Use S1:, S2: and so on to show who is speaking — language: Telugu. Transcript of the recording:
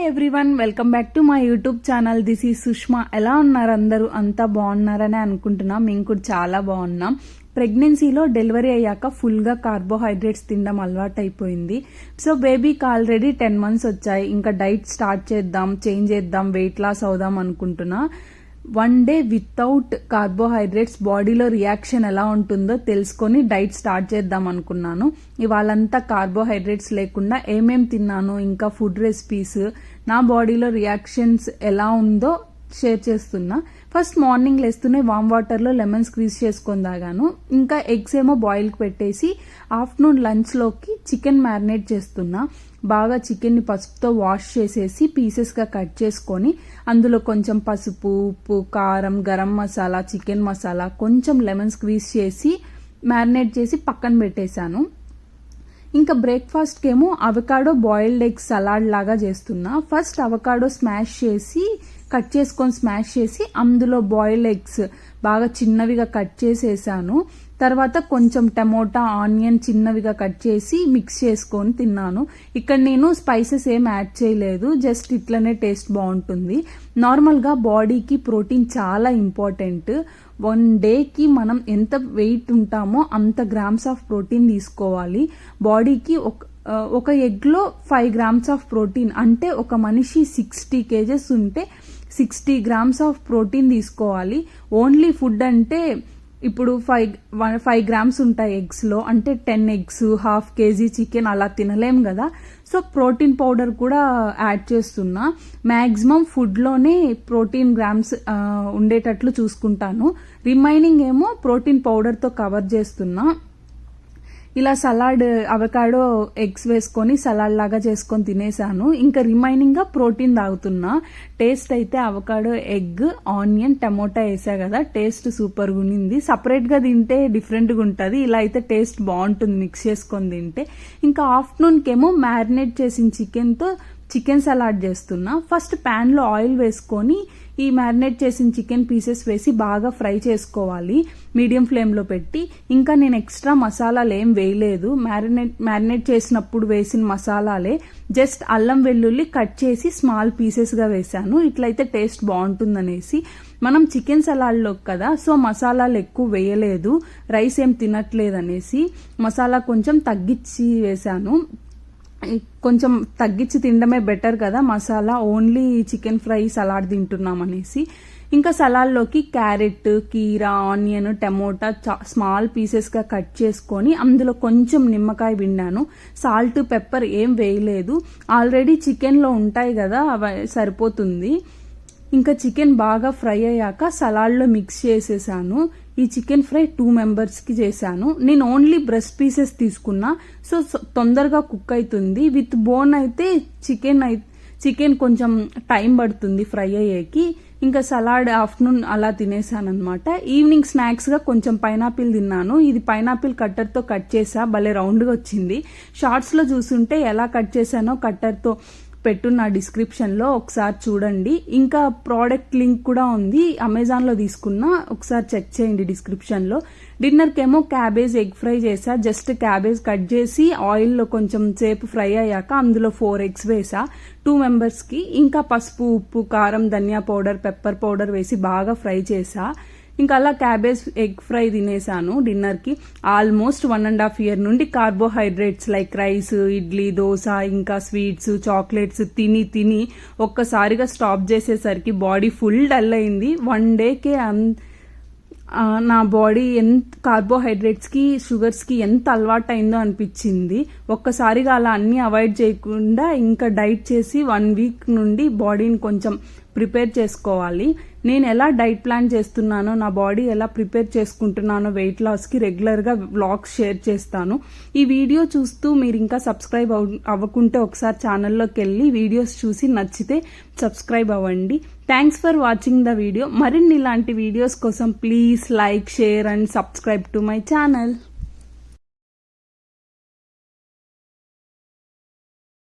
S1: Hi everyone, welcome back to my YouTube channel. This is Sushma. ఎలా ఉన్నారు అందరూ? అంతా బాగున్నారని అనుకుంటున్నాం. మేము కూడా చాలా బాగున్నాం. ప్రెగ్నెన్సీలో డెలివరీ అయ్యాక ఫుల్గా కార్బోహైడ్రేట్స్ తినడం అలవాటు అయిపోయింది. సో బేబీకి ఆల్రెడీ 10 months వచ్చాయి. ఇంకా డైట్ స్టార్ట్ చేద్దాం, చేంజ్ చేద్దాం, వెయిట్ లాస్ అవుదాం అనుకుంటున్నా. 1 day వితౌట్ కార్బోహైడ్రేట్స్ బాడీలో రియాక్షన్ ఎలా ఉంటుందో తెలుసుకొని డైట్ స్టార్ట్ చేద్దాం అనుకున్నాను. ఇవాళంతా కార్బోహైడ్రేట్స్ లేకుండా ఏమేం తిన్నాను, ఇంకా ఫుడ్ రెసిపీస్, నా బాడీలో రియాక్షన్స్ ఎలా ఉందో షేర్ చేస్తున్నా. ఫస్ట్ మార్నింగ్ లేస్తూనే వామ్ వాటర్లో లెమన్ స్క్వీజ్ చేసుకొని తాగాను. ఇంకా ఎగ్స్ ఏమో బాయిల్కి పెట్టేసి ఆఫ్టర్నూన్ లంచ్లోకి చికెన్ మ్యారినేట్ చేస్తున్నా. బాగా చికెన్ని పసుపుతో వాష్ చేసేసి పీసెస్గా కట్ చేసుకొని అందులో కొంచెం పసుపు, ఉప్పు, కారం, గరం మసాలా, చికెన్ మసాలా, కొంచెం లెమన్ స్క్వీజ్ చేసి మ్యారినేట్ చేసి పక్కన పెట్టేశాను. ఇంకా బ్రేక్ఫాస్ట్కి ఏమో అవకాడో బాయిల్డ్ ఎగ్ సలాడ్ లాగా చేస్తున్నా. ఫస్ట్ అవకాడో కట్ చేసుకొని స్మాష్ చేసి అందులో బాయిల్డ్ ఎగ్స్ బాగా చిన్నవిగా కట్ చేసేసాను. తర్వాత కొంచెం టమోటా, ఆనియన్ చిన్నవిగా కట్ చేసి మిక్స్ చేసుకొని తిన్నాను. ఇక్కడ నేను స్పైసెస్ ఏం యాడ్ చేయలేదు, జస్ట్ ఇట్లనే టేస్ట్ బాగుంటుంది. నార్మల్గా బాడీకి ప్రోటీన్ చాలా ఇంపార్టెంట్. 1 dayకి మనం ఎంత వెయిట్ ఉంటామో అంత గ్రామ్స్ ఆఫ్ ప్రోటీన్ తీసుకోవాలి. బాడీకి ఒక ఎగ్లో 5 grams ఆఫ్ ప్రోటీన్, అంటే ఒక మనిషి 60 kgs ఉంటే 60 grams ఆఫ్ ప్రోటీన్ తీసుకోవాలి. ఓన్లీ ఫుడ్ అంటే ఇప్పుడు 5 grams ఉంటాయి ఎగ్స్లో, అంటే 10 eggs, 1/2 kg చికెన్ అలా తినలేం కదా. సో ప్రోటీన్ పౌడర్ కూడా యాడ్ చేస్తున్నా. మ్యాక్సిమం ఫుడ్లోనే ప్రోటీన్ గ్రామ్స్ ఉండేటట్లు చూసుకుంటాను. రిమైనింగ్ ఏమో ప్రోటీన్ పౌడర్తో కవర్ చేస్తున్నా. ఇలా సలాడ్ అవకాడో ఎగ్స్ వేసుకొని సలాడ్ లాగా చేసుకొని తినేసాను. ఇంకా రిమైనింగ్గా ప్రోటీన్ తాగుతున్నా. టేస్ట్ అయితే అవకాడో, ఎగ్, ఆనియన్, టమోటా వేసా కదా, టేస్ట్ సూపర్గా ఉన్నింది. సపరేట్గా తింటే డిఫరెంట్గా ఉంటుంది, ఇలా అయితే టేస్ట్ బాగుంటుంది మిక్స్ చేసుకొని తింటే. ఇంకా ఆఫ్టర్నూన్కి ఏమో మ్యారినేట్ చేసిన చికెన్తో చికెన్ సలాడ్ చేస్తున్నా. ఫస్ట్ ప్యాన్లో ఆయిల్ వేసుకొని ఈ మ్యారినేట్ చేసిన చికెన్ పీసెస్ వేసి బాగా ఫ్రై చేసుకోవాలి మీడియం ఫ్లేమ్లో పెట్టి. ఇంకా నేను ఎక్స్ట్రా మసాలాలు ఏం వేయలేదు, మ్యారినేట్ చేసినప్పుడు వేసిన మసాలాలే. జస్ట్ అల్లం వెల్లుల్లి కట్ చేసి స్మాల్ పీసెస్గా వేసాను. ఇట్లయితే టేస్ట్ బాగుంటుందనేసి. మనం చికెన్ సలాడ్లో కదా, సో మసాలాలు ఎక్కువ వేయలేదు, రైస్ ఏం తినట్లేదు అనేసి మసాలా కొంచెం తగ్గించి వేసాను. కొంచెం తగ్గించి తినడమే బెటర్ కదా masala, only chicken fry salad తింటున్నాం అనేసి. ఇంకా సలాడ్లోకి క్యారెట్, కీరా, ఆనియన్, టమోటా స్మాల్ పీసెస్గా కట్ చేసుకొని అందులో కొంచెం నిమ్మకాయ పిండాను. సాల్ట్, పెప్పర్ ఏం వేయలేదు, ఆల్రెడీ చికెన్లో ఉంటాయి కదా, అవి సరిపోతుంది. ఇంకా చికెన్ బాగా ఫ్రై అయ్యాక సలాడ్లో మిక్స్ చేసేసాను. ఈ చికెన్ ఫ్రై 2 members చేశాను. నేను ఓన్లీ బ్రెస్ట్ పీసెస్ తీసుకున్నా, సో తొందరగా కుక్ అవుతుంది. విత్ బోన్ అయితే చికెన్ కొంచెం టైం పడుతుంది ఫ్రై అయ్యేకి. ఇంకా సలాడ్ ఆఫ్టర్నూన్ అలా తినేసాను అనమాట. ఈవినింగ్ స్నాక్స్గా కొంచెం పైనాపిల్ తిన్నాను. ఇది పైనాపిల్ కట్టర్తో కట్ చేసా, భలే రౌండ్గా వచ్చింది. షార్ట్స్లో చూసుంటే ఎలా కట్ చేశానో కట్టర్తో పెట్టున్న డిస్క్రిప్షన్లో ఒకసారి చూడండి. ఇంకా ప్రోడక్ట్ లింక్ కూడా ఉంది, అమెజాన్లో తీసుకున్నా, ఒకసారి చెక్ చేయండి డిస్క్రిప్షన్లో. డిన్నర్కి ఏమో క్యాబేజ్ ఎగ్ ఫ్రై చేసా. జస్ట్ క్యాబేజ్ కట్ చేసి ఆయిల్లో కొంచెం సేపు ఫ్రై అయ్యాక అందులో 4 eggs వేసా 2 members. ఇంకా పసుపు, ఉప్పు, కారం, ధనియా పౌడర్, పెప్పర్ పౌడర్ వేసి బాగా ఫ్రై చేసా. ఇంకా అలా క్యాబేజ్ ఎగ్ ఫ్రై తినేసాను డిన్నర్కి. ఆల్మోస్ట్ 1.5 year నుండి carbohydrates like rice, idli, dosa, ఇంకా స్వీట్స్, చాక్లెట్స్ తిని ఒక్కసారిగా స్టాప్ చేసేసరికి బాడీ ఫుల్ డల్ అయింది. 1 dayకే నా బాడీ ఎంత కార్బోహైడ్రేట్స్కి, షుగర్స్కి ఎంత అలవాటు అయిందో అనిపించింది. ఒక్కసారిగా అలా అన్నీ అవాయిడ్ చేయకుండా ఇంకా డైట్ చేసి 1 week నుండి బాడీని కొంచెం ప్రిపేర్ చేసుకోవాలి. నేను ఎలా డైట్ ప్లాన్ చేస్తున్నానో, నా బాడీ ఎలా ప్రిపేర్ చేసుకుంటున్నానో వెయిట్ లాస్కి రెగ్యులర్గా వ్లాగ్స్ షేర్ చేస్తాను. ఈ వీడియో చూస్తూ మీరు ఇంకా సబ్స్క్రైబ్ అవ్వకుంటే ఒకసారి ఛానల్లోకి వెళ్ళి వీడియోస్ చూసి నచ్చితే సబ్స్క్రైబ్ అవ్వండి. Thanks for watching the video. మరిన్ని ఇలాంటి వీడియోస్ కోసం please like, share and subscribe to my channel.